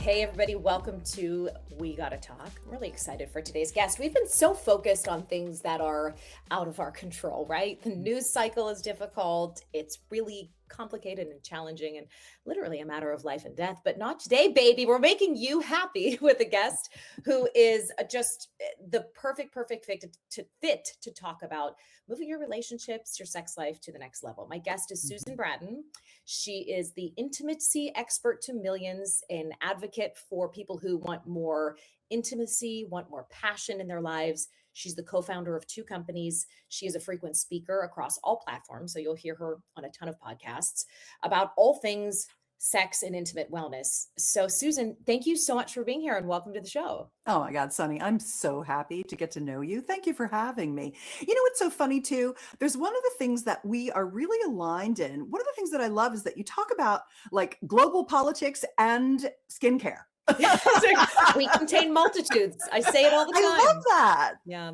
Hey, everybody, welcome to We Gotta Talk. I'm really excited for today's guest. We've been so focused on things that are out of our control, right? The news cycle is difficult. It's really complicated and challenging and literally a matter of life and death, but not today, baby. We're making you happy with a guest who is just the perfect fit to talk about moving your relationships, your sex life to the next level. My guest is Susan Bratton. She is the intimacy expert to millions, an advocate for people who want more intimacy, want more passion in their lives. She's the co-founder of two companies. She is a frequent speaker across all platforms. So you'll hear her on a ton of podcasts about all things sex and intimate wellness. So Susan, thank you so much for being here and welcome to the show. Oh my God, Sunny, I'm so happy to get to know you. Thank you for having me. You know what's so funny too? There's one of the things that we are really aligned in. One of the things that I love is that you talk about like global politics and skincare. We contain multitudes. I say it all the time. I love that. Yeah.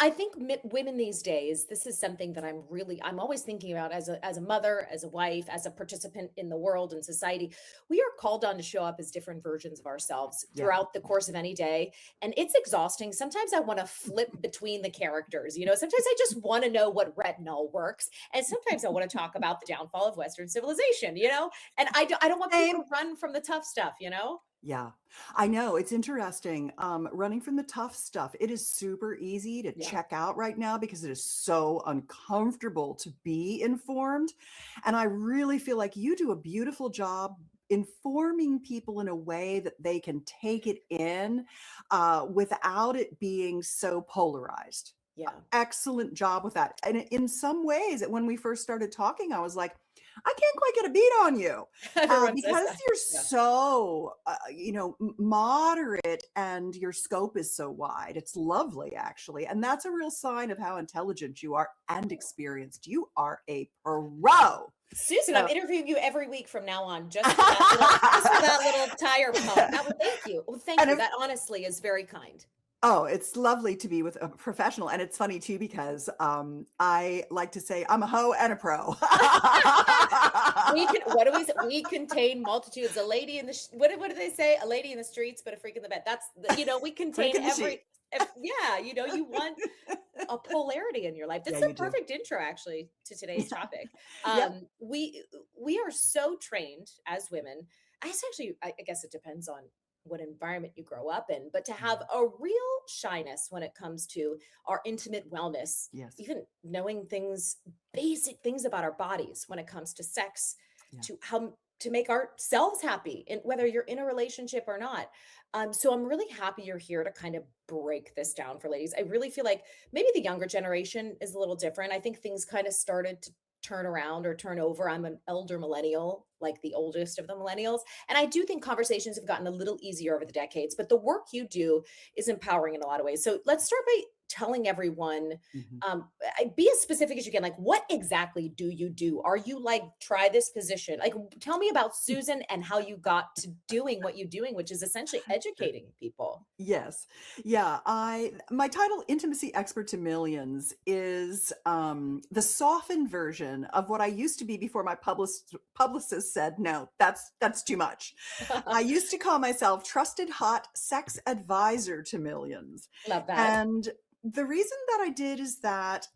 I think women these days, this is something that I'm always thinking about as a mother, as a wife, as a participant in the world and society. We are called on to show up as different versions of ourselves throughout the course of any day. And it's exhausting. Sometimes I want to flip between the characters. Sometimes I just want to know what retinol works. And sometimes I want to talk about the downfall of Western civilization, and I don't want people to run from the tough stuff, Yeah, I know. It's interesting. Running from the tough stuff. It is super easy to check out right now because it is so uncomfortable to be informed. And I really feel like you do a beautiful job informing people in a way that they can take it in without it being so polarized. Yeah. Excellent job with that. And in some ways, when we first started talking, I was like, I can't quite get a beat on you because you're so, moderate and your scope is so wide. It's lovely, actually. And that's a real sign of how intelligent you are and experienced. You are a pro. Susan, I'm interviewing you every week from now on, just for that little tire pump. Thank you. Well, thank you. That honestly is very kind. Oh, it's lovely to be with a professional. And it's funny too, because I like to say I'm a hoe and a pro. We contain multitudes. A lady in the, what do they say? A lady in the streets, but a freak in the bed. That's, we contain you want a polarity in your life. That's a perfect intro actually to today's topic. We are so trained as women. I guess it depends on what environment you grow up in, but to have a real shyness when it comes to our intimate wellness, even knowing basic things about our bodies when it comes to sex, to how to make ourselves happy, and whether you're in a relationship or not. So I'm really happy you're here to kind of break this down for ladies. I really feel like maybe the younger generation is a little different. I think things kind of started to turn around or turn over. I'm an elder millennial, like the oldest of the millennials. And I do think conversations have gotten a little easier over the decades, but the work you do is empowering in a lot of ways. So let's start by telling everyone, be as specific as you can. Like, what exactly do you do? Are you like, try this position? Like, tell me about Susan and how you got to doing what you're doing, which is essentially educating people. Yes. Yeah. My title, Intimacy Expert to Millions, is the softened version of what I used to be before my publicist said, no, that's too much. I used to call myself Trusted Hot Sex Advisor to Millions. Love that. And the reason that I did is that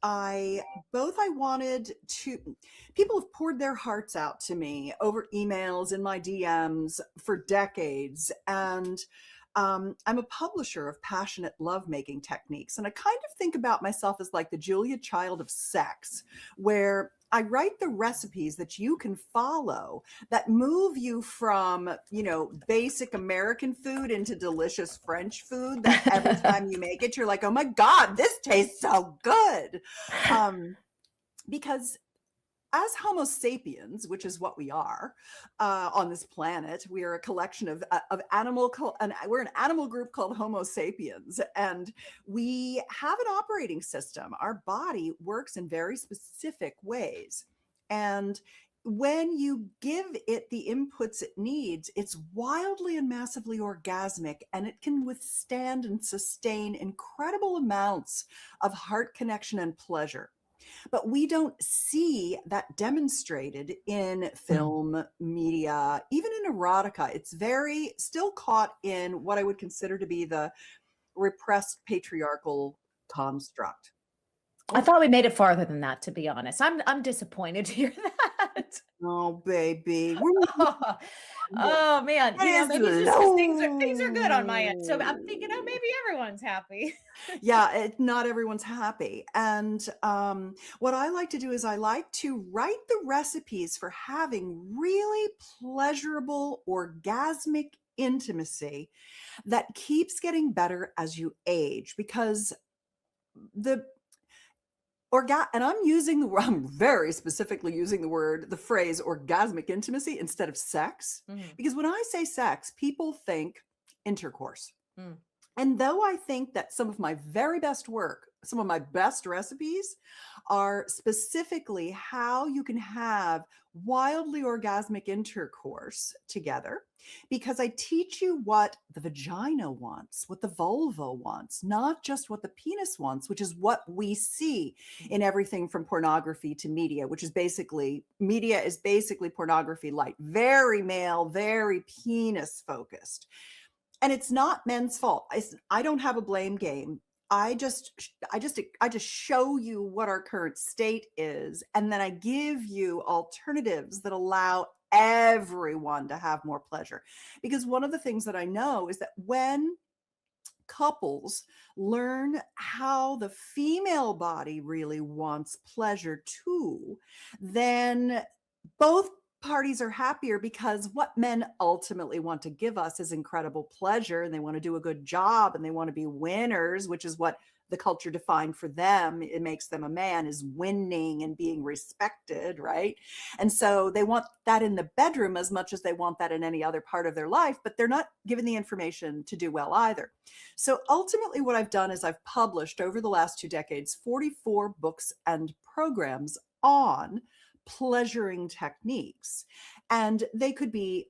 people have poured their hearts out to me over emails in my DMs for decades. And I'm a publisher of passionate lovemaking techniques. And I kind of think about myself as like the Julia Child of sex, where I write the recipes that you can follow that move you from, basic American food into delicious French food that every time you make it, you're like, oh my God, this tastes so good. Because as Homo sapiens, which is what we are on this planet, we are a collection of we're an animal group called Homo sapiens, and we have an operating system. Our body works in very specific ways. And when you give it the inputs it needs, it's wildly and massively orgasmic, and it can withstand and sustain incredible amounts of heart connection and pleasure. But we don't see that demonstrated in Mm. film, media, even in erotica. It's very still caught in what I would consider to be the repressed patriarchal construct. I Oh, thought we made it farther than that, to be honest. I'm disappointed to hear that. oh baby. We're moving on. Oh, man, It is maybe it's just because things are good on my end, so I'm thinking, "Oh, low. maybe everyone's happy." Yeah, not everyone's happy. And what I like to do is I like to write the recipes for having really pleasurable, orgasmic intimacy that keeps getting better as you age because the and I'm using I'm very specifically using the phrase orgasmic intimacy instead of sex, Mhm. because when I say sex, people think intercourse. Mm. And though I think that some of my very best work, some of my best recipes are specifically how you can have wildly orgasmic intercourse together, because I teach you what the vagina wants, what the vulva wants, not just what the penis wants, which is what we see in everything from pornography to media, which is basically media is basically pornography light, very male, very penis focused. And it's not men's fault. I don't have a blame game. I just show you what our current state is, and then I give you alternatives that allow everyone to have more pleasure. Because one of the things that I know is that when couples learn how the female body really wants pleasure too, then both parties are happier, because what men ultimately want to give us is incredible pleasure, and they want to do a good job, and they want to be winners, which is what the culture defined for them. It makes them a man, is winning and being respected, right? And so they want that in the bedroom as much as they want that in any other part of their life, but they're not given the information to do well either. So ultimately what I've done is I've published over the last 2 decades 44 books and programs on pleasuring techniques. And they could be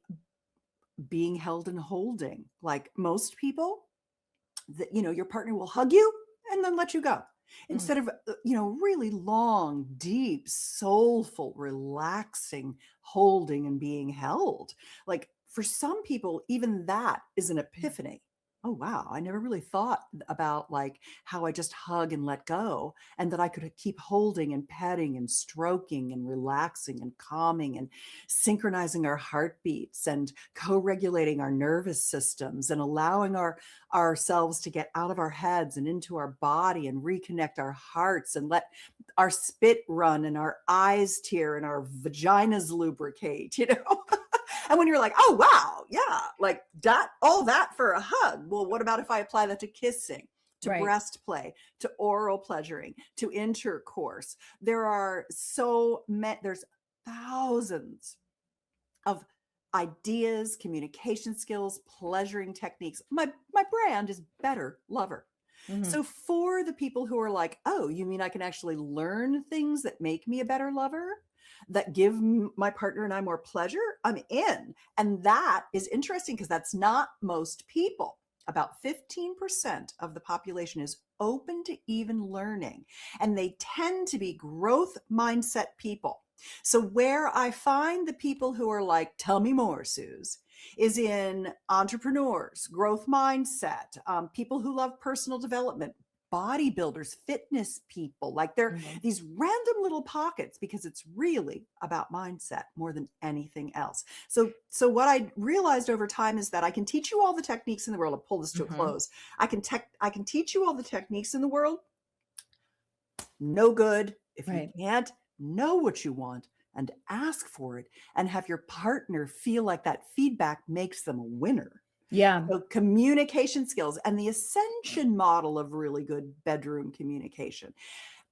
being held and holding. Like most people, that your partner will hug you and then let you go. Mhm. Instead of really long, deep, soulful, relaxing holding and being held. Like for some people, even that is an epiphany. Oh wow, I never really thought about like how I just hug and let go, and that I could keep holding and petting and stroking and relaxing and calming and synchronizing our heartbeats and co-regulating our nervous systems and allowing ourselves to get out of our heads and into our body and reconnect our hearts and let our spit run and our eyes tear and our vaginas lubricate. And when you're like, oh wow, yeah, like that, all that for a hug. Well, what about if I apply that to kissing, to Right. breast play, to oral pleasuring, to intercourse? There are so many, there's thousands of ideas, communication skills, pleasuring techniques. My brand is Better Lover. Mhm. So for the people who are like, "Oh, you mean I can actually learn things that make me a better lover, that give my partner and I more pleasure?" I'm in. And that is interesting because that's not most people. About 15% of the population is open to even learning, and they tend to be growth mindset people. So where I find the people who are like, tell me more, Suze, is in entrepreneurs, growth mindset, people who love personal development, bodybuilders, fitness people. Like they're Mhm. these random little pockets, because it's really about mindset more than anything else. So what I realized over time is that I can teach you all the techniques in the world. I'll pull this to a Mhm. close. I can teach you all the techniques in the world. No good if you Right. can't know what you want and ask for it and have your partner feel like that feedback makes them a winner. Yeah. So communication skills and the ascension model of really good bedroom communication.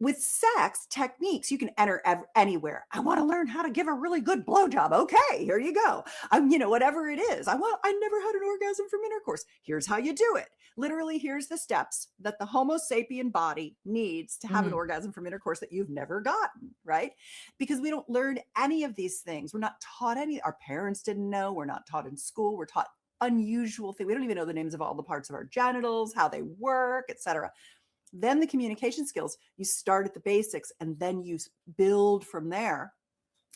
With sex techniques, you can enter anywhere. I want to learn how to give a really good blowjob. Okay, here you go. Whatever it is. I never had an orgasm from intercourse. Here's how you do it. Literally, here's the steps that the Homo sapien body needs to have an Mhm. orgasm from intercourse that you've never gotten, right? Because we don't learn any of these things. We're not taught any. Our parents didn't know. We're not taught in school. We're taught unusual things. We don't even know the names of all the parts of our genitals, how they work, etc. then the communication skills. You start at the basics and then you build from there.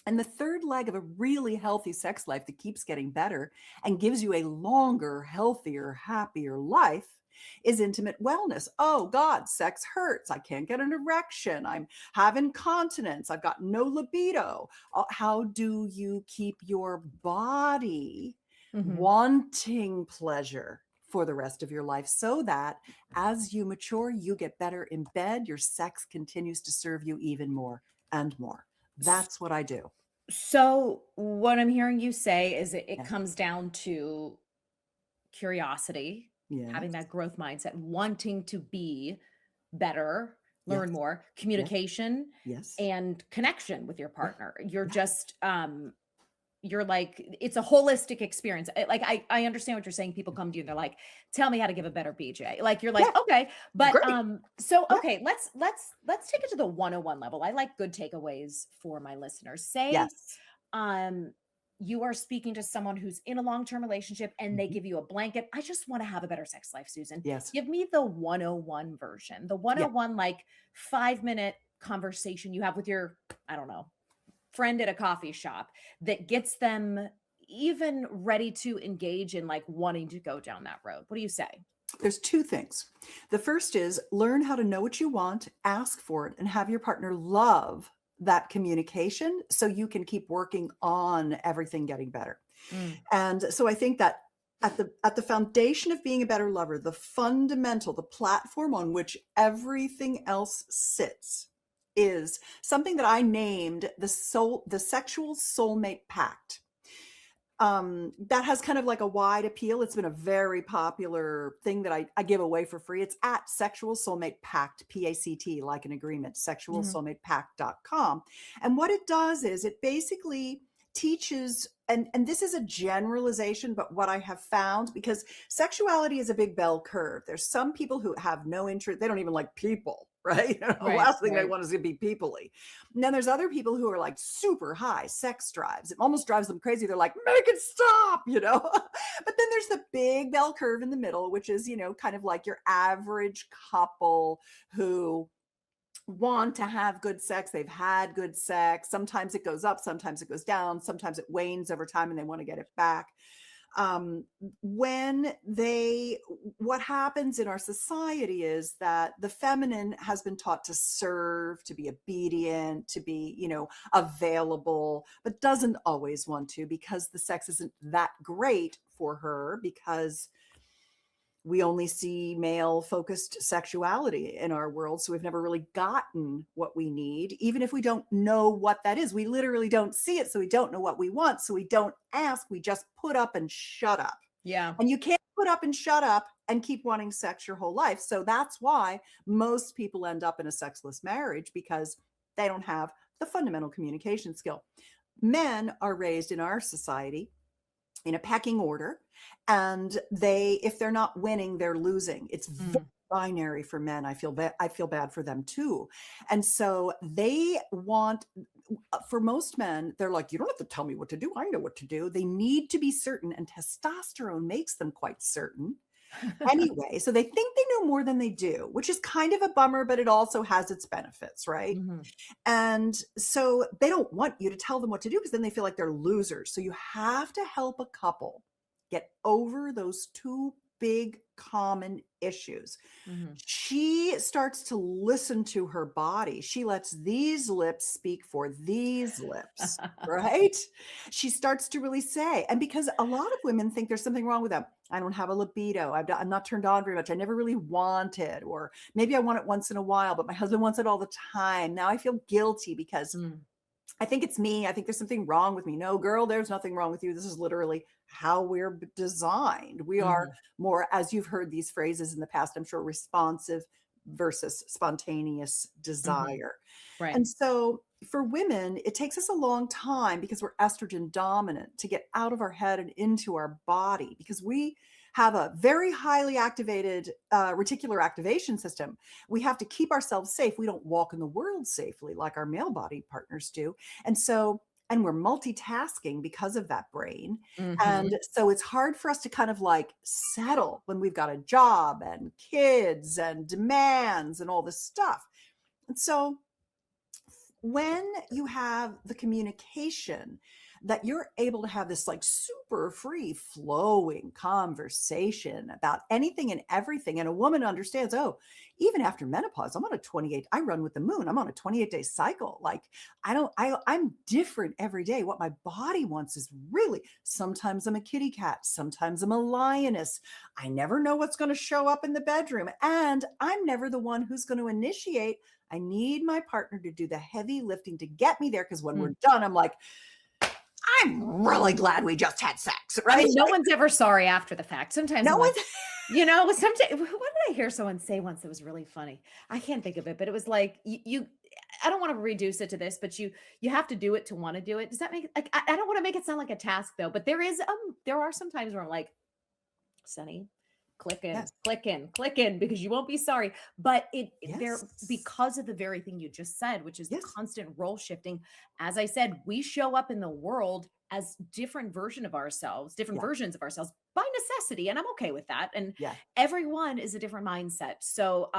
And the third leg of a really healthy sex life that keeps getting better and gives you a longer, healthier, happier life is intimate wellness. Oh God, sex hurts. I can't get an erection. I'm have incontinence. I've got no libido. How do you keep your body wanting pleasure for the rest of your life so that as you mature, you get better in bed, your sex continues to serve you even more and more. That's what I do. So what I'm hearing you say is it Yeah. comes down to curiosity, having Yes. that growth mindset, wanting to be better, Yes. learn more, Yes. communication, Yes. and connection with your Yeah. partner. You're Yeah. just you're like it's a holistic experience. Like I understand what you're saying. People come to you and they're like, "Tell me how to give a better BJ." Like you're like, Yeah. "Okay." But Great. so Yeah. okay, let's take it to the 101 level. I like good takeaways for my listeners. Say Yes. um you are speaking to someone who's in a long-term relationship and they Mhm. give you a blanket. I just want to have a better sex life, Susan. Yes. Give me the 101 version. The Yeah. 101 like 5-minute conversation you have with your, I don't know, friend at a coffee shop that gets them even ready to engage in like wanting to go down that road. What do you say? There's two things. The first is learn how to know what you want, ask for it, and have your partner love that communication so you can keep working on everything getting better. Mm. And so I think that at the foundation of being a better lover, the fundamental, the platform on which everything else sits is something that I named the sexual soulmate pact. That has kind of like a wide appeal. It's been a very popular thing that I give away for free. It's at Sexual Soulmate Pact, PACT, like an agreement, sexualsoulmatepact.com. And what it does is it basically teaches, and this is a generalization, but what I have found, because sexuality is a big bell curve. There's some people who have no interest, they don't even like people, right? The Right, last thing they right. want is to be people-y. And then there's other people who are like super high sex drives. It almost drives them crazy. They're like, make it stop, you know? But then there's the big bell curve in the middle, which is, you know, kind of like your average couple who want to have good sex. They've had good sex. Sometimes it goes up, sometimes it goes down, sometimes it wanes over time and they want to get it back. When what happens in our society is that the feminine has been taught to serve, to be obedient, to be, you know, available, but doesn't always want to because the sex isn't that great for her because we only see male focused sexuality in our world. So we've never really gotten what we need, even if we don't know what that is. We literally don't see it. So we don't know what we want. So we don't ask. We just put up and shut up. Yeah. And you can't put up and shut up and keep wanting sex your whole life. So that's why most people end up in a sexless marriage because they don't have the fundamental communication skill. Men are raised in our society in a pecking order, and if they're not winning, they're losing. It's very binary for men. I feel bad for them too. And so they want, for most men, they're like, you don't have to tell me what to do. I know what to do. They need to be certain, and testosterone makes them quite certain. Anyway, so they think they know more than they do, which is kind of a bummer, but it also has its benefits, right? And so they don't want you to tell them what to do because then they feel like they're losers. So you have to help a couple get over those two big common issues. She starts to listen to her body. She lets these lips speak for these lips, right? She starts to really say, and because a lot of women think there's something wrong with them. I don't have a libido. I'm not turned on very much. I never really want it. Or maybe I want it once in a while, but my husband wants it all the time. Now I feel guilty because I think it's me. I think there's something wrong with me. No, girl, there's nothing wrong with you. This is literally how we're designed. We are more, as you've heard these phrases in the past, I'm sure, responsive versus spontaneous desire. Right. And so for women, it takes us a long time because we're estrogen dominant to get out of our head and into our body because we have a very highly activated reticular activation system. We have to keep ourselves safe. We don't walk in the world safely like our male body partners do. And so and we're multitasking because of that brain. And Mhm. so it's hard for us to kind of like settle when we've got a job and kids and demands and all this stuff. And so when you have the communication that you're able to have this like super free flowing conversation about anything and everything, and a woman understands, oh, even after menopause, I'm on a 28, I run with the moon, I'm on a 28-day cycle. Like I'm different every day. What my body wants is really, sometimes I'm a kitty cat, sometimes I'm a lioness. I never know what's going to show up in the bedroom, and I'm never the one who's going to initiate. I need my partner to do the heavy lifting to get me there, because when we're done, I'm like, I'm really glad we just had sex, I right? mean, no one's ever sorry after the fact. Sometimes No I'm like, one's sometimes what did I hear someone say once that was really funny? I can't think of it, but it was like you I don't want to reduce it to this, but you have to do it to want to do it. Does that make like I don't want to make it sound like a task though, but there are some times where I'm like, Sonny, yes, click in because you won't be sorry. But there yes, because of the very thing you just said, which is the yes, constant role shifting. As I said, we show up in the world as different version of ourselves, different yeah, versions of ourselves by necessity, and I'm okay with that. And yeah. everyone is a different mindset. So,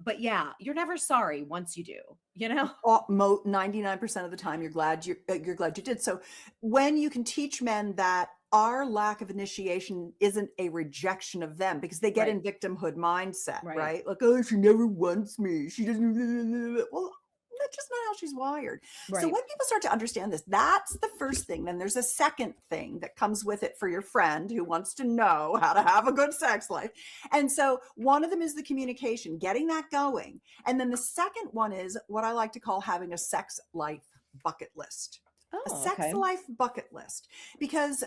but yeah, you're never sorry once you do. You know. 99% of the time, you're glad you did. So when you can teach men that our lack of initiation isn't a rejection of them, because they get Right. in victimhood mindset, Right. right? Like, oh, she never wants me. She doesn't. Well, that's just not how she's wired. So Right. when people start to understand this, that's the first thing. Then there's a second thing that comes with it for your friend who wants to know how to have a good sex life. And so one of them is the communication, getting that going. And then the second one is what I like to call having a sex life bucket list. A Oh, sex okay. life bucket list, because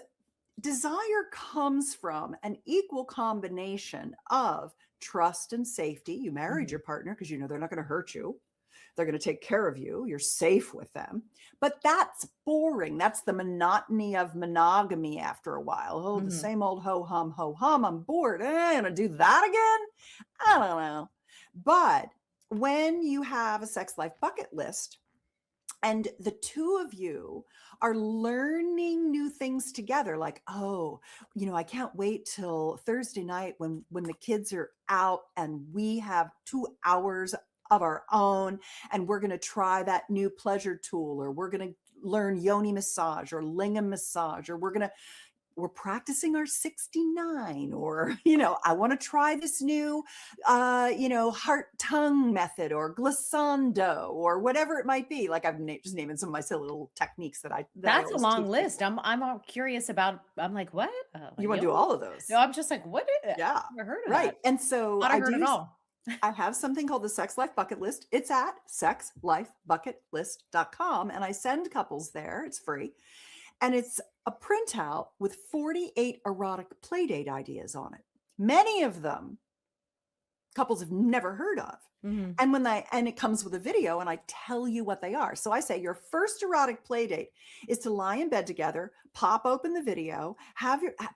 desire comes from an equal combination of trust and safety. You married Mhm. your partner because you know they're not going to hurt you. They're going to take care of you. You're safe with them. But that's boring. That's the monotony of monogamy after a while. Oh, the Mhm. same old ho hum. I'm bored. I'm going to do that again. I don't know. But when you have a sex life bucket list, and the two of you are learning new things together, like, oh, I can't wait till Thursday night when the kids are out and we have 2 hours of our own, and we're going to try that new pleasure tool, or we're going to learn yoni massage or lingam massage, or we're practicing our 69, or I want to try this new heart tongue method, or glissando, or whatever it might be. Like, just naming some of my silly little techniques that I That's a always long teach list. people. I'm all curious about. I'm like, what? You want to do Yoni? all of No, those? I'm just like, what? Yeah, Never heard of right. that. And so Not heard at all. I have something called the Sex Life Bucket List. It's at sexlifebucketlist.com, and I send couples there. It's free. And it's a printout with 48 erotic playdate ideas on it. Many of them couples have never heard of. Mhm. And it comes with a video, and I tell you what they are. So I say your first erotic play date is to lie in bed together, pop open the video,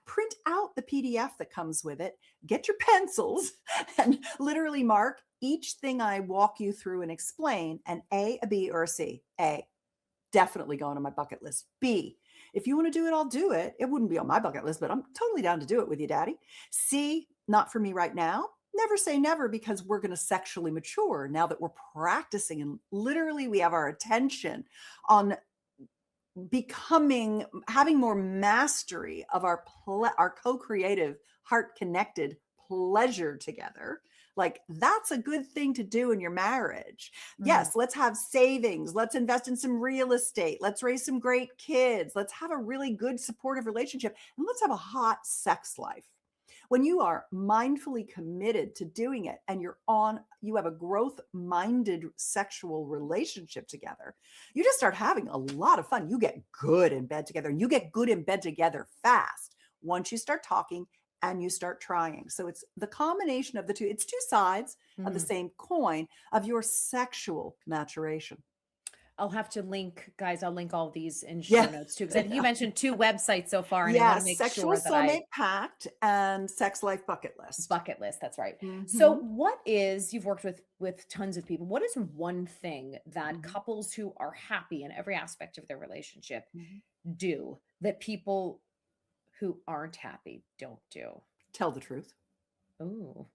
print out the PDF that comes with it, get your pencils and literally mark each thing I walk you through and explain, an A, a B, or a C. A, definitely going on my bucket list. B, if you want to do it, I'll do it. It wouldn't be on my bucket list, but I'm totally down to do it with you, Daddy. C, not for me right now. Never say never, because we're going to sexually mature now that we're practicing, and literally we have our attention on having more mastery of our co-creative, heart connected pleasure together. Like, that's a good thing to do in your marriage. Mhm. Yes, let's have savings, let's invest in some real estate, let's raise some great kids, let's have a really good supportive relationship, and let's have a hot sex life. When you are mindfully committed to doing it, and you have a growth minded sexual relationship together, you just start having a lot of fun. You get good in bed together, and you get good in bed together fast once you start talking and you start trying. So it's the combination of the two. It's two sides of the Mhm. same coin of your sexual maturation. I'll have to link, guys. I'll link all these in show Yeah. notes too, because you mentioned 2 websites so far, and I want Yeah, to make Sexual sure that I Soulmate Pact and Sex Life Bucket List. bucket list. That's right. So, Hmm. what is you've worked with tons of people? What is one thing that Hmm. couples who are happy in every aspect of their relationship Hmm. do that people who aren't happy don't do? Tell the truth. Ooh,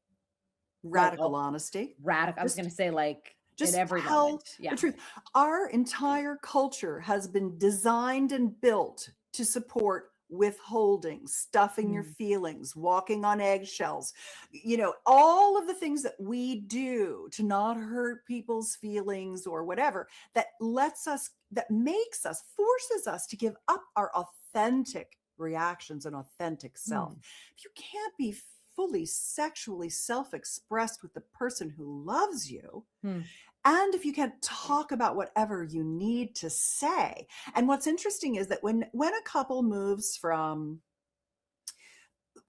like Radical honesty. radical. I was going Just to say like in just every tell moment. the Yeah. truth. Our entire culture has been designed and built to support withholding, stuffing your Mm, feelings, walking on eggshells, all of the things that we do to not hurt people's feelings or whatever, that makes us, forces us to give up our authentic reactions and authentic self. mm, If you can't be fully sexually self-expressed with the person who loves you, mm, and if you can't talk about whatever you need to say. And what's interesting is that when a couple moves from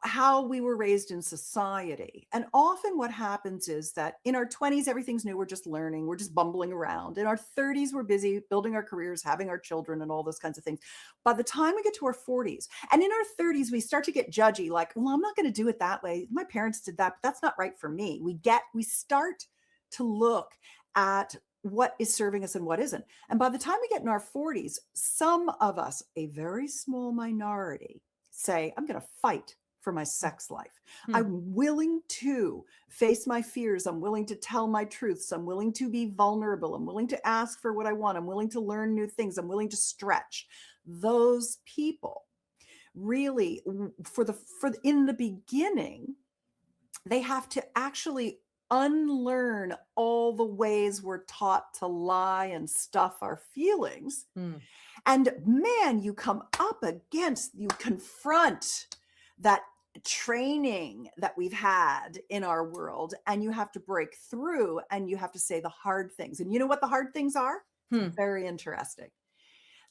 how we were raised in society, and often what happens is that in our 20s everything's new, we're just learning, we're just bumbling around. In our 30s we're busy building our careers, having our children, and all those kinds of things. By the time we get to our 40s and in our 30s, we start to get judgy, like, well, I'm not going to do it that way, my parents did that, but that's not right for me. We start to look at what is serving us and what isn't. And by the time we get in our 40s, some of us, a very small minority, say, I'm going to fight for my sex life. mm, I'm willing to face my fears. I'm willing to tell my truths. I'm willing to be vulnerable. I'm willing to ask for what I want. I'm willing to learn new things. I'm willing to stretch. Those people really, in the beginning, they have to actually unlearn all the ways we're taught to lie and stuff our feelings. mm. And man, you confront that training that we've had in our world, and you have to break through, and you have to say the hard things. And you know what the hard things are? Hmm. Very interesting.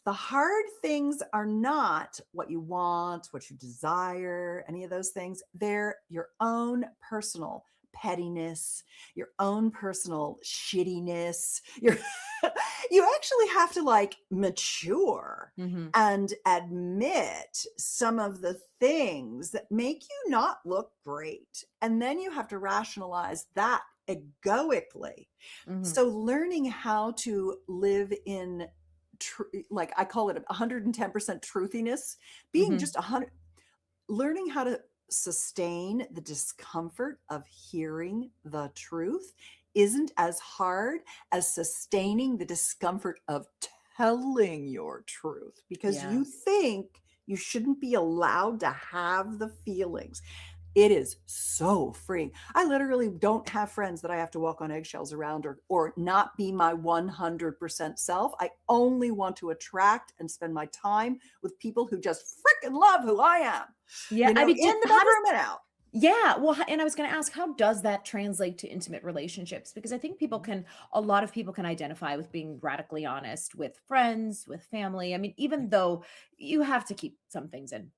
The hard things are not what you want, what you desire, any of those things. They're your own personal pettiness, your own personal shittiness. You actually have to like mature Mhm. and admit some of the things that make you not look great. And then you have to rationalize that egoically. Mhm. So learning how to live in like I call it 110% truthiness, being Mhm. just 100, learning how to sustain the discomfort of hearing the truth isn't as hard as sustaining the discomfort of telling your truth, because you Yes. think you shouldn't be allowed to have the feelings. It is so freeing. I literally don't have friends that I have to walk on eggshells around, or not be my 100% self. I only want to attract and spend my time with people who just freaking love who I am, Yeah, I mean, in the how does bedroom and out. yeah, well, and I was gonna ask, how does that translate to intimate relationships? Because I think a lot of people can identify with being radically honest with friends, with family. I mean, even though you have to keep some things in,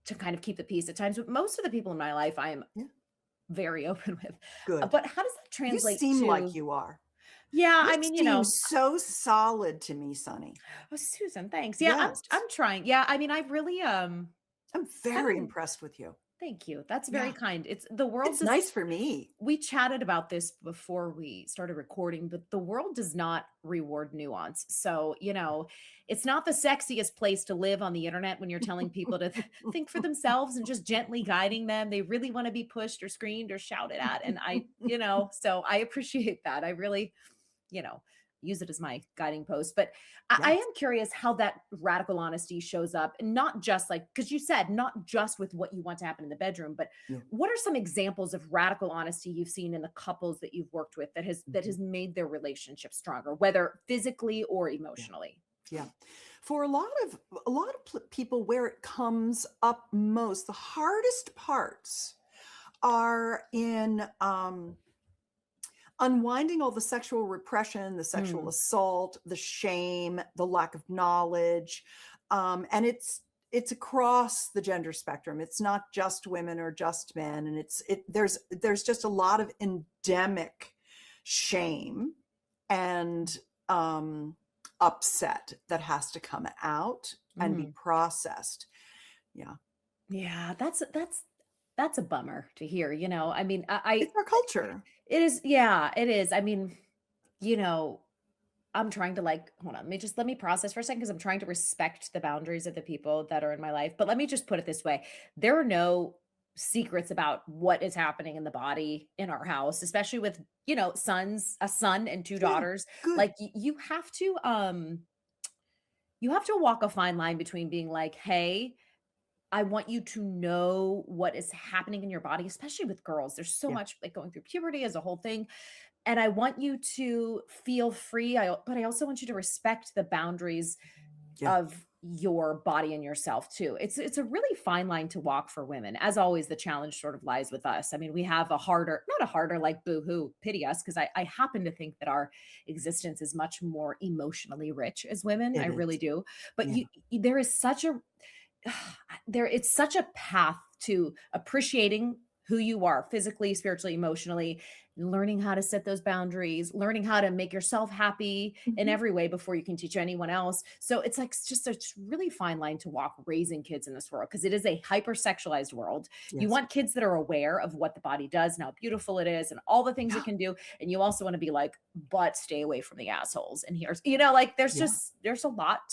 to kind of keep the peace at times, but most of the people in my life I am Yeah, very open with. good. But how does that You translate seem like to you are. yeah, You I mean, seem so solid to me, Sonny. oh, Susan, thanks. Yeah, I'm Yes. I'm trying. Yeah, I mean, I've really I'm I've very been impressed with you. thank you. That's very Yeah. kind. It's the world It's does nice for me. we chatted about this before we started recording, but the world does not reward nuance. So, it's not the sexiest place to live on the internet when you're telling people to think for themselves and just gently guiding them. They really want to be pushed or screamed or shouted at. And so I appreciate that. I really, you know, use it as my guiding post. But I Yes. am curious how that radical honesty shows up, and not just like, because you said not just with what you want to happen in the bedroom, but Yeah. what are some examples of radical honesty you've seen in the couples that you've worked with that has made their relationship stronger, whether physically or Yeah. emotionally? Yeah. For a lot of people, where it comes up most, the hardest parts are in unwinding all the sexual repression, the sexual Mm, assault, the shame, the lack of knowledge. And it's across the gender spectrum. It's not just women or just men. And there's just a lot of endemic shame and upset that has to come out and be Mhm. processed. Yeah. Yeah, that's a bummer to hear, you know. I mean, It's our culture. it is, yeah, it is. I mean, you know, I'm trying to like, hold on, let me process for a second because I'm trying to respect the boundaries of the people that are in my life. But let me just put it this way. There are no secrets about what is happening in the body in our house, especially with, you know, a son and two Yeah. daughters. Good. Like you have to walk a fine line between being like, "Hey, I want you to know what is happening in your body," especially with girls. There's so Yeah. much like going through puberty as a whole thing. And I want you to feel free. But I also want you to respect the boundaries Yeah. of your body and yourself too. It's a really fine line to walk for women. As always, the challenge sort of lies with us. I mean, we have not a harder like boo-hoo, pity us, because I happen to think that our existence is much more emotionally rich as women. I It really is. do. But Yeah. there is such a it's such a path to appreciating who you are physically, spiritually, emotionally, learning how to set those boundaries, learning how to make yourself happy in Mhm. every way before you can teach anyone else. So it's like just a really fine line to walk raising kids in this world because it is a hypersexualized world. You Yes. want kids that are aware of what the body does and how beautiful it is and all the things it Yeah. can do. And you also want to be like, but stay away from the assholes. And here's, you know, like Yeah. there's a lot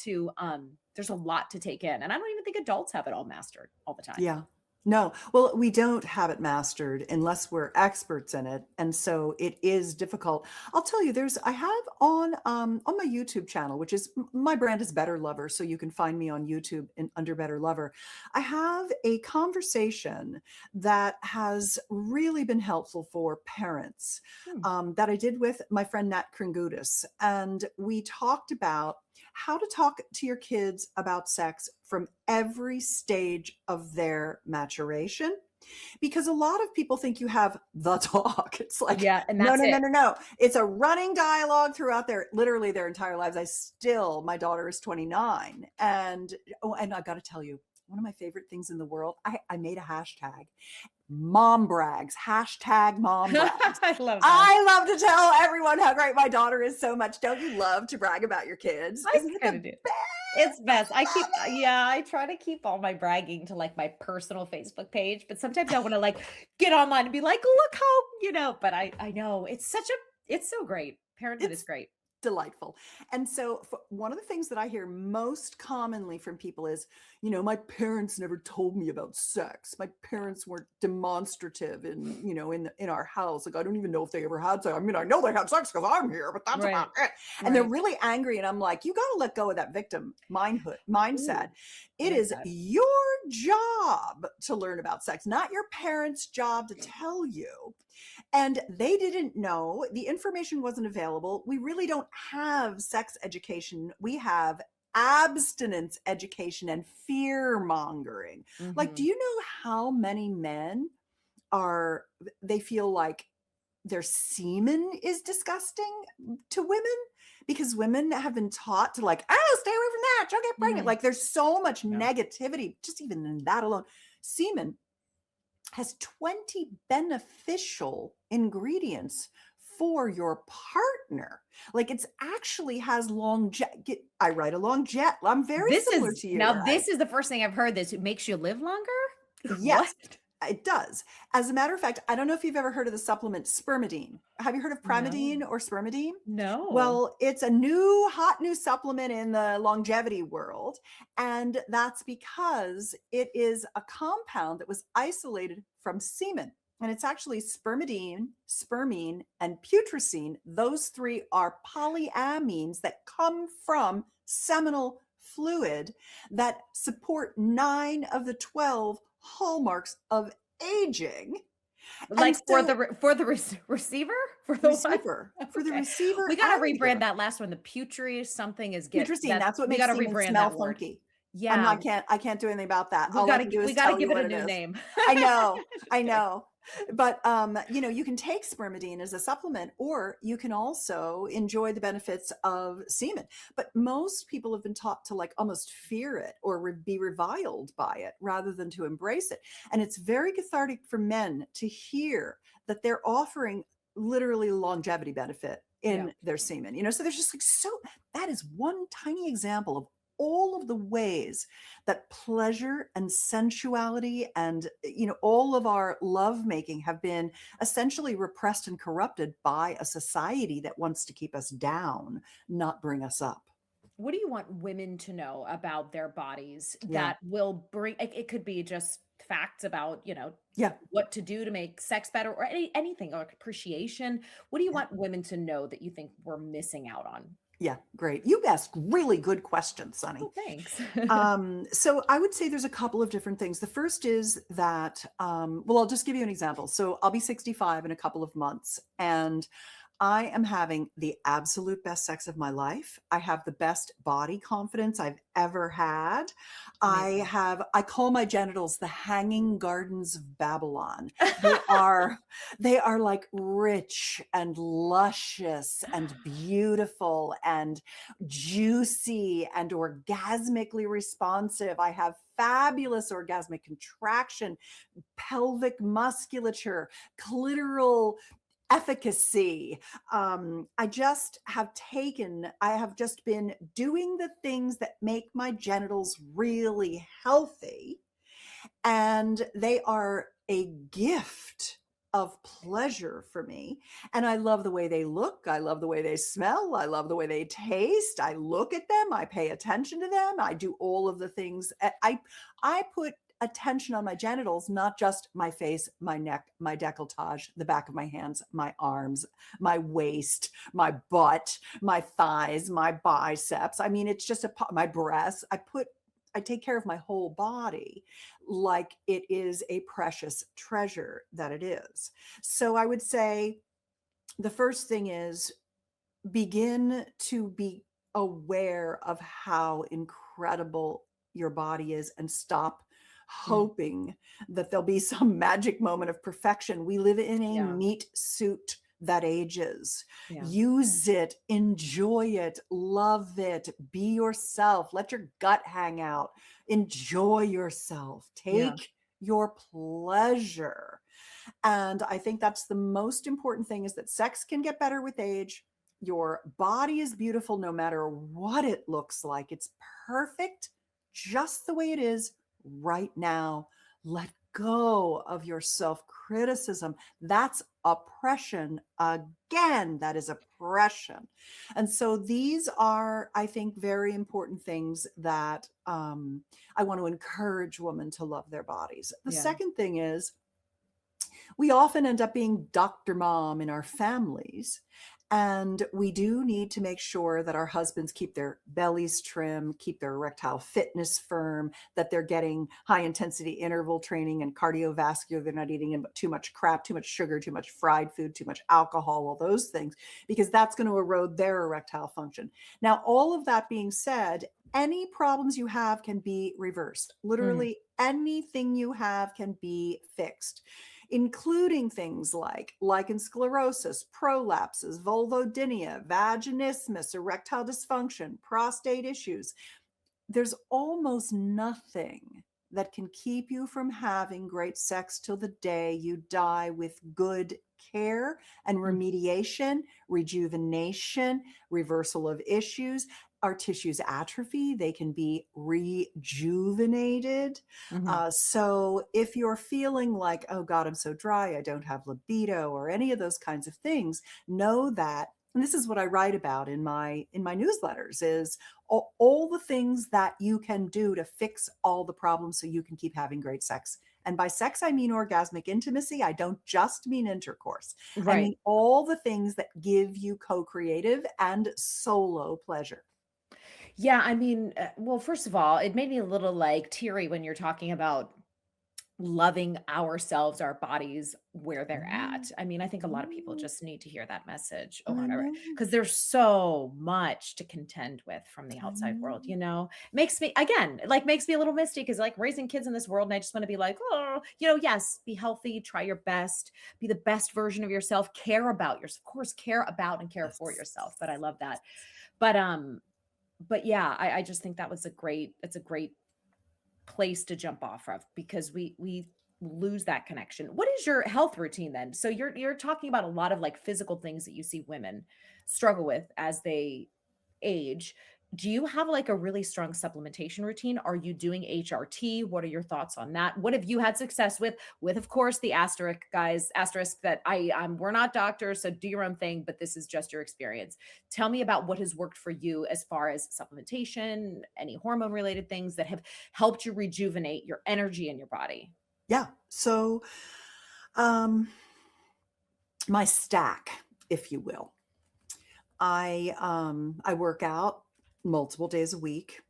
to take in. And I don't even think adults have it all mastered all the time. Yeah. No. Well, we don't have it mastered unless we're experts in it, and so it is difficult. I'll tell you, I have on my YouTube channel, which is my brand is Better Lover, so you can find me on YouTube under Better Lover. I have a conversation that has really been helpful for parents Hmm. that I did with my friend Nat Kringoudis, and we talked about how to talk to your kids about sex from every stage of their maturation. Because a lot of people think you have the talk. It's like, Yeah, and no, that's no, no, it. no, no. It's a running dialogue throughout literally their entire lives. My daughter is 29. And I got to tell you, one of my favorite things in the world, I made a hashtag mom brags, hashtag mom brags. I love that. I love to tell everyone how great my daughter is so much. Don't you love to brag about your kids? I Isn't it kind the of do. best? It's best. I love it. Yeah, I try to keep all my bragging to like my personal Facebook page, but sometimes I want to like get online and be like, look how, you know, but I know it's so great. Parenthood is It's great. delightful. And so one of the things that I hear most commonly from people is, my parents never told me about sex. My parents weren't demonstrative in our house. Like, I don't even know if they ever had sex. I mean, I know they had sex because I'm here, but that's Right. about it. And they're really angry. And I'm like, you got to let go of that victim mindset. Ooh, I It like is that. your job to learn about sex, not your parents' job to tell you. And they didn't know. The information wasn't available. We really don't have sex education. We have abstinence education and fear mongering. Like, do Mhm. you know how many men they feel like their semen is disgusting to women? Because women have been taught to like, oh, stay away from that. You'll get pregnant. Mhm. Like, there's so much Yeah. negativity, just even in that alone. Semen has 20 beneficial ingredients for your partner. Like, it's actually has I write a long jet. I'm very similar to you, right? This is the first thing I've heard this. It makes you live longer? What? Yes, it does. As a matter of fact, I don't know if you've ever heard of the supplement spermidine. Have you heard of No. primidine or spermidine? No. Well, it's a hot new supplement in the longevity world. And that's because it is a compound that was isolated from semen. And it's actually spermidine, spermine, and putrescine. Those three are polyamines that come from seminal fluid that support 9 of the 12 hallmarks of aging. And Like so for the receiver? For the what? for the Okay. receiver We gotta and rebrand the that last one. The putri something is putrescine, that's what we makes gotta semen rebrand smell that word. funky. Yeah, I can't do anything about that. All I can do we is gotta tell you give it what a it new is. name. I know, I Kidding. know. But you can take spermidine as a supplement, or you can also enjoy the benefits of semen. But most people have been taught to like almost fear it or be reviled by it rather than to embrace it. And it's very cathartic for men to hear that they're offering literally longevity benefit Yeah. in their semen. So there's just like, so that is one tiny example of all of the ways that pleasure and sensuality and all of our lovemaking have been essentially repressed and corrupted by a society that wants to keep us down, not bring us up. What do you want women to know about their bodies Yeah. that will bring it could be just facts about, Yeah. what to do to make sex better or anything or appreciation. What do you Yeah. want women to know that you think we're missing out on? Yeah, great. You ask really good questions, Sunny. Oh, thanks. So I would say there's a couple of different things. The first is that, well, I'll just give you an example. So I'll be 65 in a couple of months, and I am having the absolute best sex of my life. I have the best body confidence I've ever had. Amazing. I call my genitals the hanging gardens of Babylon. They are, they are like rich and luscious and beautiful and juicy and orgasmically responsive. I have fabulous orgasmic contraction, pelvic musculature, clitoral efficacy. I have just been doing the things that make my genitals really healthy, and they are a gift of pleasure for me. And I love the way they look. I love the way they smell. I love the way they taste. I look at them. I pay attention to them. I do all of the things. I put attention on my genitals, not just my face, my neck, my décolletage, the back of my hands, my arms, my waist, my butt, my thighs, my biceps. I mean, it's just my breasts. I take care of my whole body like it is a precious treasure that it is. So I would say the first thing is begin to be aware of how incredible your body is and stop Mm, hoping that there'll be some magic moment of perfection. We live in a yeah. meat suit that ages. Yeah. Use it, enjoy it, love it, be yourself, let your gut hang out, enjoy yourself, Yeah. take your pleasure. And I think that's the most important thing, is that sex can get better with age. Your body is beautiful no matter what it looks like. It's perfect just the way it is right now. Let go of your self-criticism. That's oppression. Again, that is oppression. And so these are, I think, very important things that I want to encourage women to love their bodies. The Yeah. second thing is, we often end up being Dr. Mom in our families. And we do need to make sure that our husbands keep their bellies trim, keep their erectile fitness firm, that they're getting high intensity interval training and cardiovascular. They're not eating too much crap, too much sugar, too much fried food, too much alcohol, all those things, because that's going to erode their erectile function. Now, all of that being said, any problems you have can be reversed. Mhm. Literally anything you have can be fixed, including things like lichen sclerosis, prolapses, vulvodynia, vaginismus, erectile dysfunction, prostate issues. There's almost nothing that can keep you from having great sex till the day you die, with good care and Mm, remediation, rejuvenation, reversal of issues. Our tissues atrophy, they can be rejuvenated. mhm. So if you're feeling like, oh God, I'm so dry, I don't have libido, or any of those kinds of things, know that, and this is what I write about in my newsletters, is all the things that you can do to fix all the problems so you can keep having great sex. And by sex, I mean orgasmic intimacy. I don't just mean intercourse. I Right. mean all the things that give you co-creative and solo pleasure. Yeah, I mean, well, first of all, it made me a little like teary when you're talking about loving ourselves, our bodies where they're Mm, at. I mean, I think a lot of people mm, just need to hear that message over I and over know. because there's so much to contend with from the I outside know. world. Makes me, again, like makes me a little misty because like raising kids in this world and I just want to be like, oh, yes, be healthy, try your best, be the best version of yourself, care about yourself, of course, care about and care for Yes. yourself. But I love that. But yeah, I just think that was it's a great place to jump off of because we lose that connection. What is your health routine then? So you're talking about a lot of like physical things that you see women struggle with as they age. Do you have like a really strong supplementation routine? Are you doing HRT? What are your thoughts on that? What have you had success with of course the asterisk that we're not doctors, so do your own thing, but this is just your experience. Tell me about what has worked for you as far as supplementation, any hormone related things that have helped you rejuvenate your energy in your body. Yeah. So, my stack, if you will. I work out multiple days a week.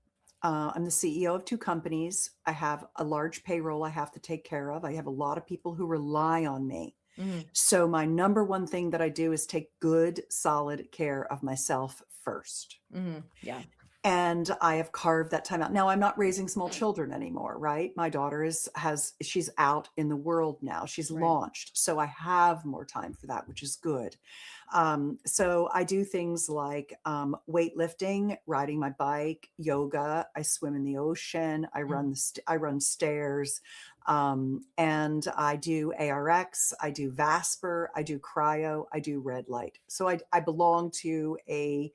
I'm the CEO of 2 companies. I have a large payroll I have to take care of. I have a lot of people who rely on me. Mhm. So my number one thing that I do is take good, solid care of myself first. Mhm. Yeah. And I have carved that time out. Now I'm not raising small children anymore, right? My daughter she's out in the world now. She's Right. launched. So I have more time for that, which is good. So I do things like weightlifting, riding my bike, yoga. I swim in the ocean. I run stairs, and I do ARX. I do Vasper. I do cryo. I do red light. So I belong to a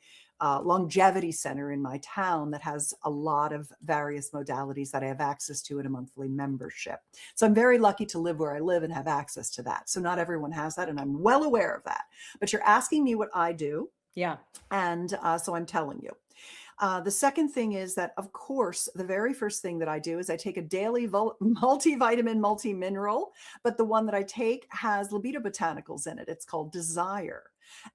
longevity center in my town that has a lot of various modalities that I have access to in a monthly membership. So I'm very lucky to live where I live and have access to that. So not everyone has that, and I'm well aware of that. But you're asking me what I do, Yeah. and so I'm telling you. The second thing is that, of course, the very first thing that I do is I take a daily multivitamin, multimineral, but the one that I take has libido botanicals in it. It's called Desire.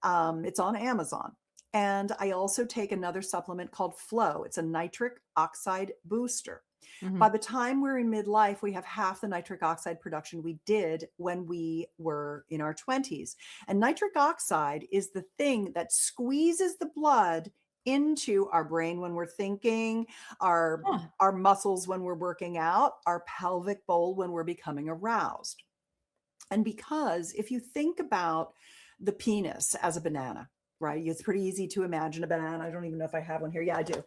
It's on Amazon. And I also take another supplement called Flow. It's a nitric oxide booster. By Mhm. the time we're in midlife, we have half the nitric oxide production we did when we were in our 20s. And nitric oxide is the thing that squeezes the blood into our brain when we're thinking, our Huh. our muscles when we're working out, our pelvic bowl when we're becoming aroused. And because if you think about the penis as a banana, right? It's pretty easy to imagine a banana. I don't even know if I have one here. Yeah, I do.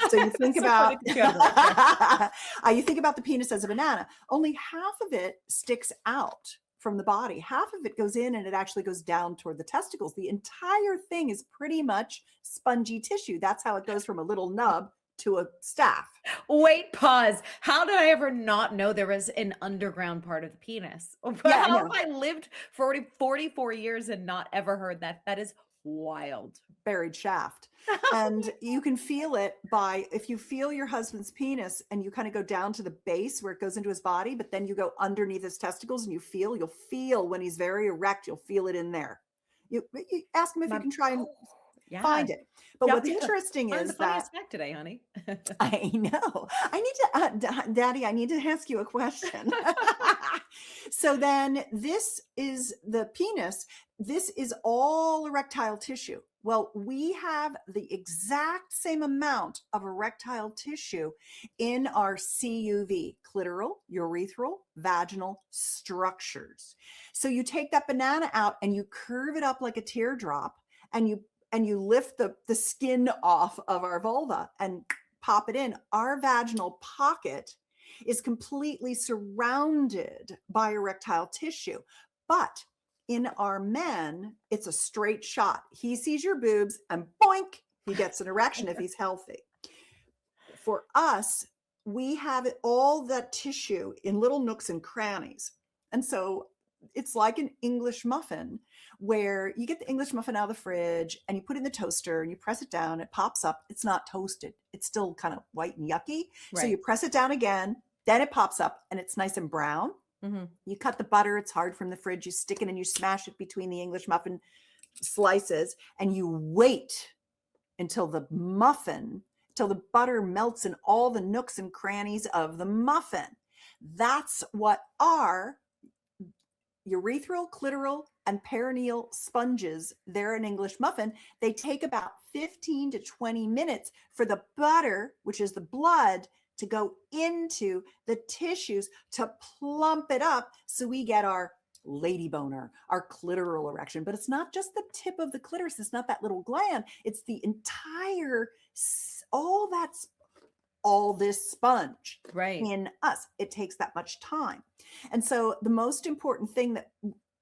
So you think So funny about that you have it right there. you think about the penis as a banana. Only half of it sticks out from the body. Half of it goes in and it actually goes down toward the testicles. The entire thing is pretty much spongy tissue. That's how it goes from a little nub to a staff. Wait, pause. How did I ever not know there was an underground part of the penis? Yeah, I How have know. I lived for 44 years and not ever heard that? That is wild. Buried shaft. And you can feel it by, if you feel your husband's penis and you kind of go down to the base where it goes into his body, but then you go underneath his testicles and you'll feel when he's very erect, you'll feel it in there. You ask him if you My can try and yeah. find it. But Yeah, what's yeah. interesting Learned the is that funniest fact today, honey. I know. I need to, Daddy, I need to ask you a question. So then this is the penis. This is all erectile tissue. Well, we have the exact same amount of erectile tissue in our CUV, clitoral, urethral, vaginal structures. So you take that banana out and you curve it up like a teardrop, and you lift the skin off of our vulva and pop it in. Our vaginal pocket is completely surrounded by erectile tissue. But in our men, it's a straight shot. He sees your boobs and boink, he gets an erection if he's healthy. For us, we have all that tissue in little nooks and crannies. And so it's like an English muffin, where you get the English muffin out of the fridge and you put it in the toaster and you press it down, it pops up. It's not toasted. It's still kind of white and yucky. So you Right. press it down again, then it pops up and it's nice and brown. Mhm. You cut the butter, it's hard from the fridge. You stick it and you smash it between the English muffin slices and you wait until till the butter melts in all the nooks and crannies of the muffin. That's what our urethral, clitoral, and perineal sponges, they're an English muffin. They take about 15 to 20 minutes for the butter, which is the blood, to go into the tissues to plump it up so we get our lady boner, our clitoral erection. But it's not just the tip of the clitoris. It's not that little gland. It's the entire, all this sponge Right. in us. It takes that much time. And so the most important thing that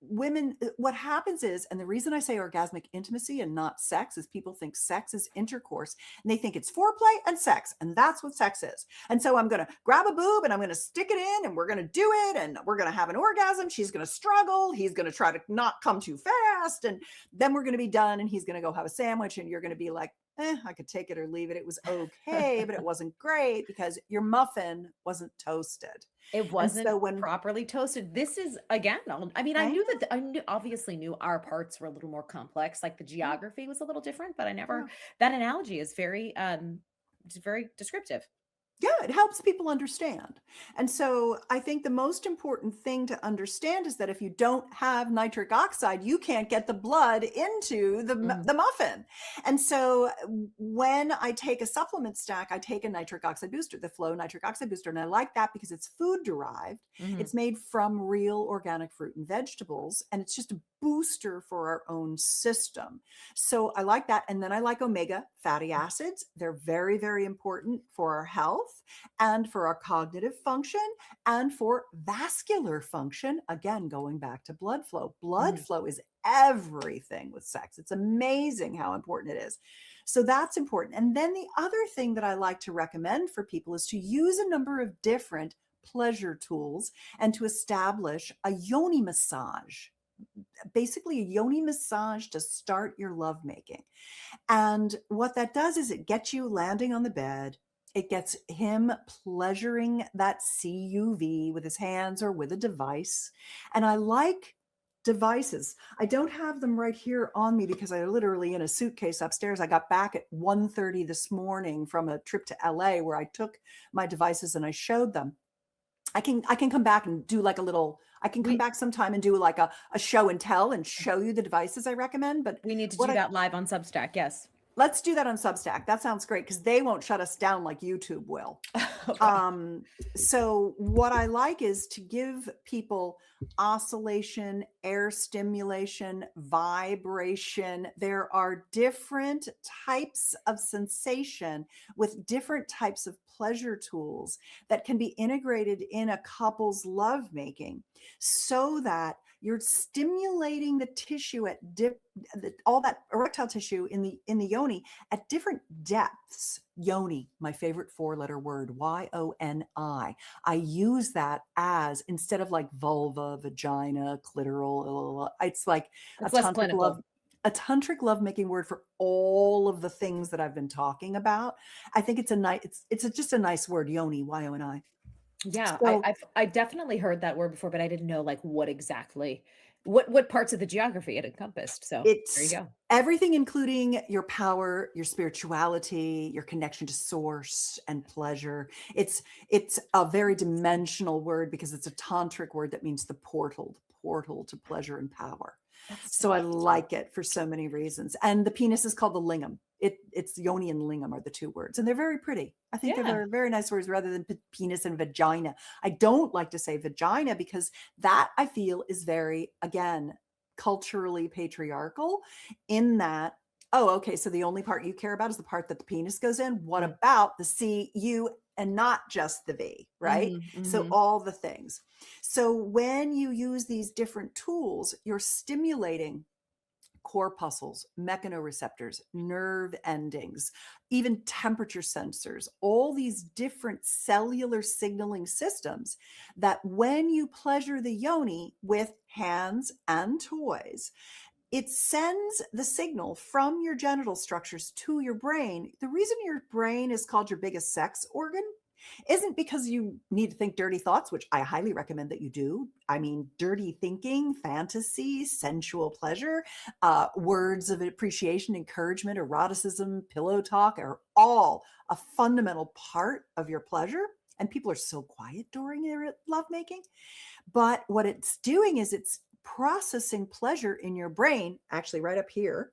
women, what happens is, and the reason I say orgasmic intimacy and not sex is people think sex is intercourse and they think it's foreplay and sex, and that's what sex is. And so I'm going to grab a boob and I'm going to stick it in and we're going to do it and we're going to have an orgasm. She's going to struggle. He's going to try to not come too fast. And then we're going to be done and he's going to go have a sandwich and you're going to be like, I could take it or leave it. It was okay, but it wasn't great because your muffin wasn't toasted. It wasn't properly toasted. This is again, I mean, obviously knew our parts were a little more complex, like the geography was a little different, but I never, that analogy is very, it's very descriptive. Yeah, it helps people understand. And so I think the most important thing to understand is that if you don't have nitric oxide, you can't get the blood into the muffin. And so when I take a supplement stack, I take a nitric oxide booster, the Flow nitric oxide booster. And I like that because it's food derived. It's made from real organic fruit and vegetables. And it's just a booster for our own system. So I like that. And then I like omega fatty acids. They're very, very important for our health and for our cognitive function and for vascular function. Again, going back to blood flow. Blood flow is everything with sex. It's amazing how important it is. So that's important. And then the other thing that I like to recommend for people is to use a number of different pleasure tools and to establish a yoni massage. Basically a yoni massage to start your lovemaking. And what that does is it gets you landing on the bed. It gets him pleasuring that CUV with his hands or with a device. And I like devices. I don't have them right here on me because I literally in a suitcase upstairs. I got back at 1:30 this morning from a trip to LA where I took my devices and I showed them. I can come back and do like a little, I can come back sometime and do like a show and tell and show you the devices I recommend. But we need to do that live on Substack. Yes. Let's do that on Substack. That sounds great because they won't shut us down like YouTube will. Okay. So what I like is to give people oscillation, air stimulation, vibration. There are different types of sensation with different types of pleasure tools that can be integrated in a couple's lovemaking so that you're stimulating the tissue at all that erectile tissue in the yoni at different depths. Yoni, my favorite 4-letter word, YONI. I use that as instead of like vulva, vagina, clitoral. It's like it's less clinical. A tantric lovemaking word for all of the things that I've been talking about. I think it's a nice, it's just a nice word, yoni, YONI. Yeah, so, I definitely heard that word before, but I didn't know like what exactly, what parts of the geography it encompassed. So there you go. Everything, including your power, your spirituality, your connection to source and pleasure. It's a very dimensional word because it's a tantric word that means the portal to pleasure and power. So I like it for so many reasons. And the penis is called the lingam. It's yoni and lingam are the two words, and they're very pretty. I think they're very, very nice words rather than penis and vagina. I don't like to say vagina because that I feel is very, again, culturally patriarchal in that, oh, okay, so the only part you care about is the part that the penis goes in. What about the C, U, and not just the V, right? So all the things. So when you use these different tools, you're stimulating corpuscles, mechanoreceptors, nerve endings, even temperature sensors, all these different cellular signaling systems that when you pleasure the yoni with hands and toys, it sends the signal from your genital structures to your brain. The reason your brain is called your biggest sex organ isn't because you need to think dirty thoughts, which I highly recommend that you do. I mean, dirty thinking, fantasy, sensual pleasure, words of appreciation, encouragement, eroticism, pillow talk are all a fundamental part of your pleasure. And people are so quiet during their lovemaking. But what it's doing is it's processing pleasure in your brain, actually right up here,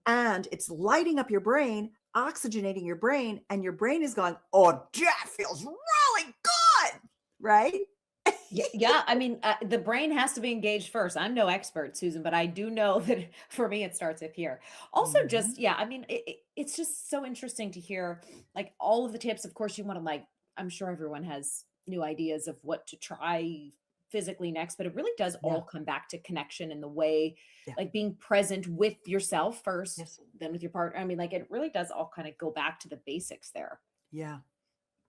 and it's lighting up your brain, oxygenating your brain, and your brain is going, oh, that feels really good, right? Yeah. I mean, the brain has to be engaged first. I'm no expert, Susan, but I do know that for me, it starts up here. Also, just, I mean, it's just so interesting to hear like all of the tips. Of course, you want to like, I'm sure everyone has new ideas of what to try physically next, but it really does Yeah. all come back to connection and the way, Yeah. like being present with yourself first, Yes. then with your partner. I mean, like it really does all kind of go back to the basics there. Yeah.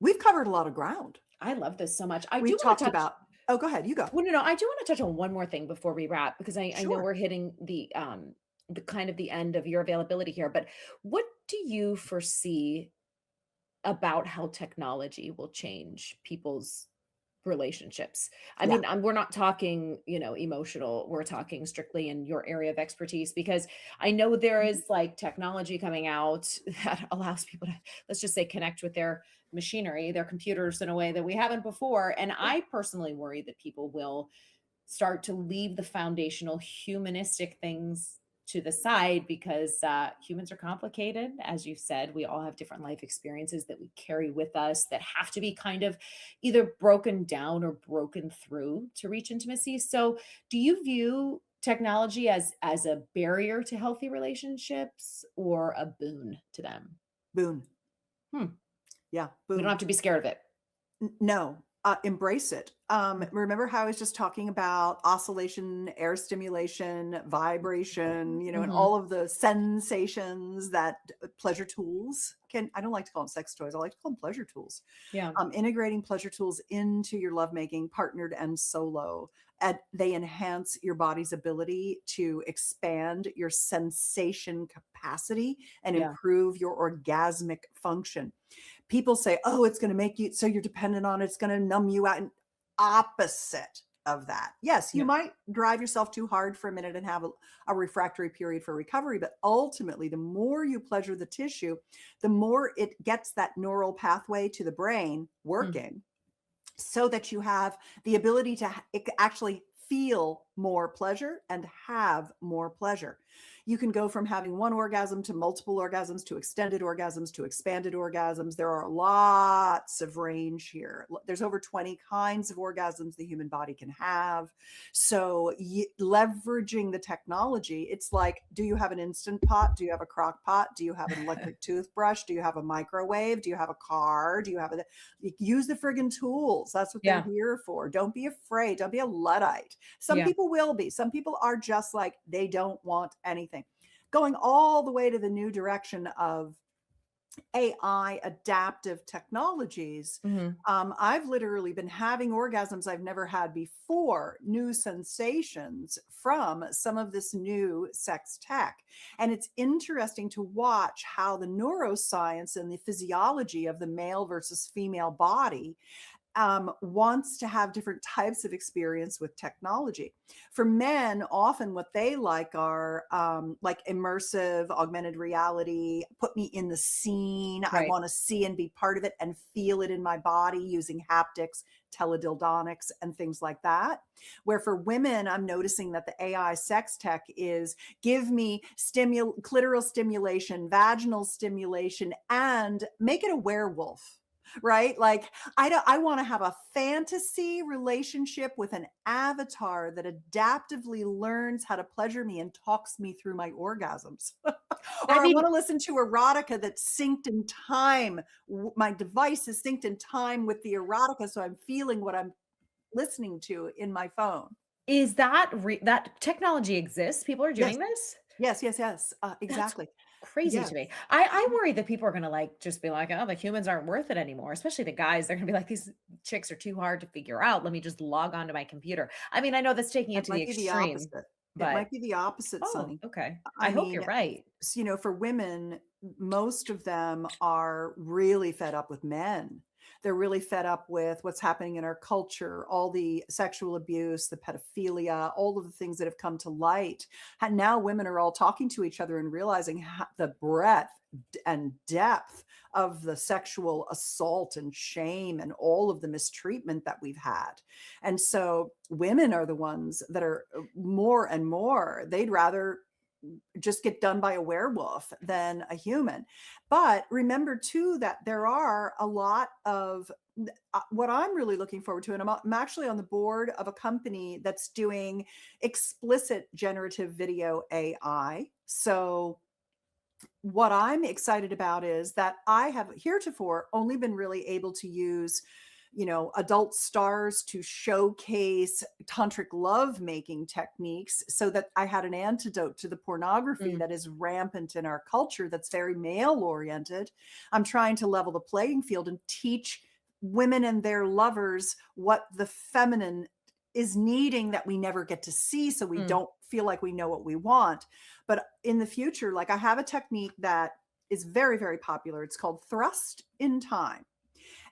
We've covered a lot of ground. I love this so much. I do We've want to talked touch. about, oh, go ahead. You go. Well, no, I do want to touch on one more thing before we wrap because I know Sure. we're hitting the kind of the end of your availability here. But what do you foresee about how technology will change people's relationships? I Yeah. mean, we're not talking, emotional. We're talking strictly in your area of expertise because I know there Mhm. is like technology coming out that allows people to, let's just say, connect with their machinery, their computers in a way that we haven't before. And Yeah. I personally worry that people will start to leave the foundational humanistic things to the side because humans are complicated. As you said, we all have different life experiences that we carry with us that have to be kind of either broken down or broken through to reach intimacy. So, do you view technology as a barrier to healthy relationships or a boon to them? Boon. Hmm. Yeah. We don't Boon. have to be scared of it. No, embrace it. Mm. Remember how I was just talking about oscillation, air stimulation, vibration, and Mhm. all of the sensations that pleasure tools can, I don't like to call them sex toys. I like to call them pleasure tools. Yeah. Integrating pleasure tools into your lovemaking, partnered and solo. And they enhance your body's ability to expand your sensation capacity and Yeah. improve your orgasmic function. People say, "Oh, it's going to make you so you're dependent on it. It's going to numb you out." And opposite of that. Yes, you Yeah. might drive yourself too hard for a minute and have a refractory period for recovery, but ultimately, the more you pleasure the tissue, the more it gets that neural pathway to the brain Mm. working so that you have the ability to actually feel more pleasure and have more pleasure. You can go from having one orgasm to multiple orgasms to extended orgasms to expanded orgasms. There are lots of range here. There's over 20 kinds of orgasms the human body can have. So leveraging the technology, it's like, do you have an instant pot? Do you have a crock pot? Do you have an electric toothbrush? Do you have a microwave? Do you have a car? Do you have a use the friggin' tools. That's what they're Yeah. here for. Don't be afraid. Don't be a Luddite. Some Yeah. people will be. Some people are just like, they don't want anything. Going all the way to the new direction of AI adaptive technologies. Mhm. I've literally been having orgasms I've never had before, new sensations from some of this new sex tech. And it's interesting to watch how the neuroscience and the physiology of the male versus female body wants to have different types of experience with technology. For men, often what they like are like immersive, augmented reality, put me in the scene. I Right. want to see and be part of it and feel it in my body using haptics, teledildonics, and things like that. Where for women, I'm noticing that the AI sex tech is give me clitoral stimulation, vaginal stimulation, and make it a werewolf. Right? Like I want to have a fantasy relationship with an avatar that adaptively learns how to pleasure me and talks me through my orgasms. I Or I want mean, to listen to erotica that's synced in time. My device is synced in time with the erotica, so I'm feeling what I'm listening to in my phone. is that that technology exists? People are Yes, doing this? yes, yes, yes. That's Exactly. crazy Yes. to me. I worry that people are gonna, like, just be like, "Oh, the humans aren't worth it anymore," especially the guys. They're gonna be like, "These chicks are too hard to figure out. Let me just log on to my computer." I mean, I know that's taking it It to the might be the extreme, opposite. It but might be the opposite, oh, Sonny. okay. I I hope mean, you're right. for women, most of them are really fed up with men. They're really fed up with what's happening in our culture, all the sexual abuse, the pedophilia, all of the things that have come to light. And now women are all talking to each other and realizing the breadth and depth of the sexual assault and shame and all of the mistreatment that we've had. And so women are the ones that are more and more, they'd rather just get done by a werewolf than a human. But remember too that there are a lot of what I'm really looking forward to, and I'm actually on the board of a company that's doing explicit generative video AI. So what I'm excited about is that I have heretofore only been really able to use adult stars to showcase tantric love making techniques so that I had an antidote to the pornography that is rampant in our culture that's very male oriented. I'm trying to level the playing field and teach women and their lovers what the feminine is needing that we never get to see, so we don't feel like we know what we want. But in the future, like I have a technique that is very, very popular. It's called thrust in time.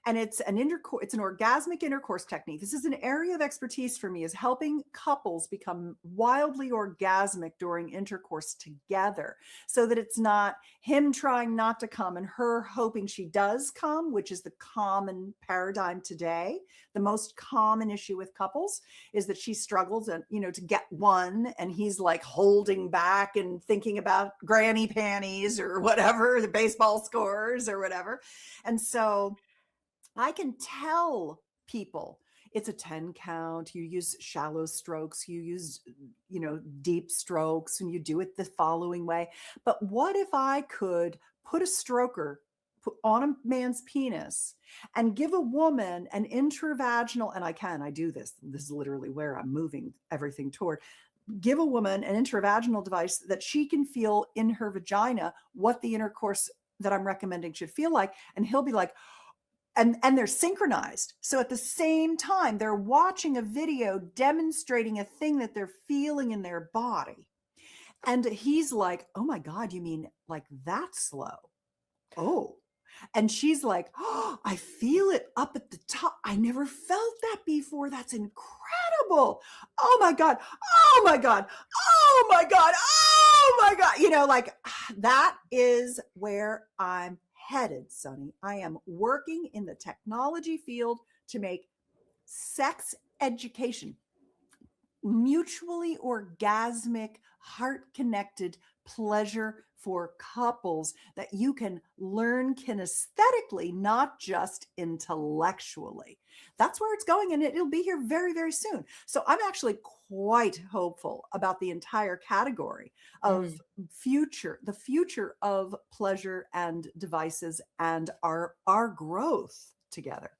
And it's an orgasmic intercourse technique. This is an area of expertise for me, is helping couples become wildly orgasmic during intercourse together, so that it's not him trying not to come and her hoping she does come, which is the common paradigm today. The most common issue with couples is that she struggles and, to get one, and he's like holding back and thinking about granny panties or whatever, the baseball scores or whatever. And so I can tell people it's a 10 count. You use shallow strokes, you use, deep strokes, and you do it the following way. But what if I could put a stroker on a man's penis and give a woman an intravaginal, and I do this. This is literally where I'm moving everything toward. Give a woman an intravaginal device that she can feel in her vagina what the intercourse that I'm recommending should feel like. And he'll be like, and they're synchronized. So at the same time, they're watching a video demonstrating a thing that they're feeling in their body. And he's like, oh my God, you mean like that slow? Oh. And she's like, oh, I feel it up at the top. I never felt that before. That's incredible. Oh my God. Oh my God. Oh my God. Oh my God. That is where I'm headed, Sunny. I am working in the technology field to make sex education mutually orgasmic, heart-connected pleasure for couples that you can learn kinesthetically, not just intellectually. That's where it's going, and it'll be here very, very soon. So I'm actually quite hopeful about the entire category of the future of pleasure and devices and our growth together.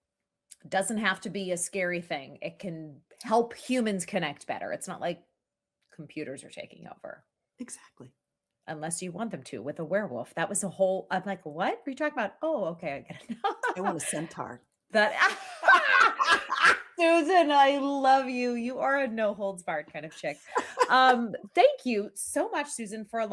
It doesn't have to be a scary thing. It can help humans connect better. It's not like computers are taking over. Exactly. Unless you want them to with a werewolf. That was a whole, I'm like, what are you talking about? Oh, okay. I get it. I want a centaur. Susan, I love you. You are a no holds barred kind of chick. Thank you so much, Susan, for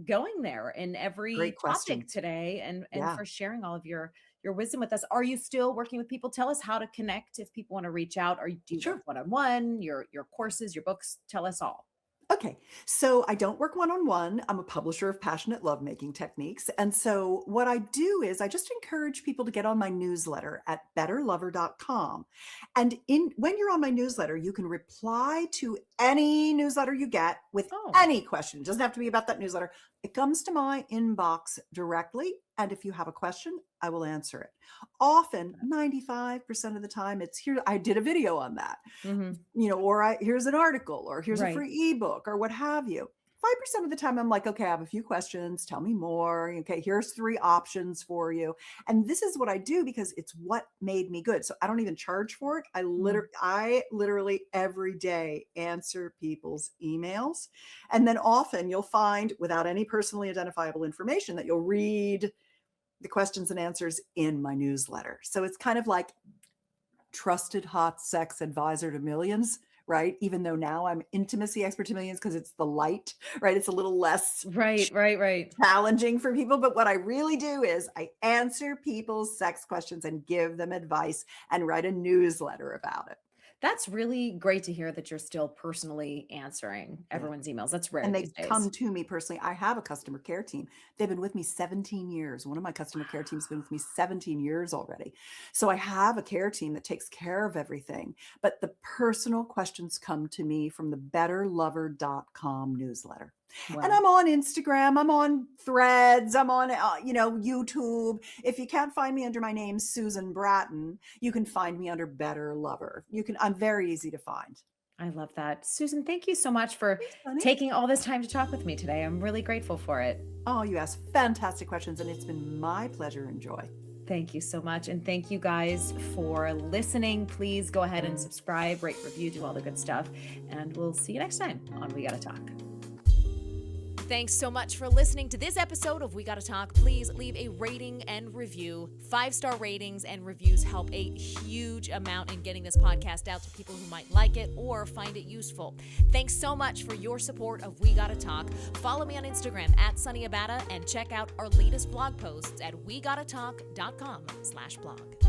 going there in every topic today and for sharing all of your wisdom with us. Are you still working with people? Tell us how to connect if people want to reach out. Do you work one-on-one, your courses, your books? Tell us all. Okay. So I don't work one-on-one. I'm a publisher of passionate lovemaking techniques. And so what I do is I just encourage people to get on my newsletter at betterlover.com. And when you're on my newsletter, you can reply to any newsletter you get with any question. It doesn't have to be about that newsletter. It comes to my inbox directly. And if you have a question, I will answer it. Often, 95% of the time, it's here. I did a video on that, or here's an article, or here's a free ebook, or what have you. 5% of the time, I'm like, okay, I have a few questions. Tell me more. Okay, here's 3 options for you. And this is what I do because it's what made me good. So I don't even charge for it. I literally every day answer people's emails. And then often you'll find, without any personally identifiable information, that you'll read the questions and answers in my newsletter. So it's kind of like trusted hot sex advisor to millions, right? Even though now I'm intimacy expert to millions because it's the light, right? It's a little less challenging for people. But what I really do is I answer people's sex questions and give them advice and write a newsletter about it. That's really great to hear that you're still personally answering everyone's emails. That's rare. And they come to me personally. I have a customer care team. They've been with me 17 years. One of my customer care teams has been with me 17 years already. So I have a care team that takes care of everything. But the personal questions come to me from the betterlover.com newsletter. Wow. And I'm on Instagram, I'm on Threads, I'm on, YouTube. If you can't find me under my name, Susan Bratton, you can find me under Better Lover. I'm very easy to find. I love that. Susan, thank you so much for taking all this time to talk with me today. I'm really grateful for it. Oh, you asked fantastic questions, and it's been my pleasure and joy. Thank you so much. And thank you guys for listening. Please go ahead and subscribe, rate, review, do all the good stuff. And we'll see you next time on We Gotta Talk. Thanks so much for listening to this episode of We Gotta Talk. Please leave a rating and review. 5-star ratings and reviews help a huge amount in getting this podcast out to people who might like it or find it useful. Thanks so much for your support of We Gotta Talk. Follow me on Instagram @SunnyAbata and check out our latest blog posts at wegottatalk.com/blog.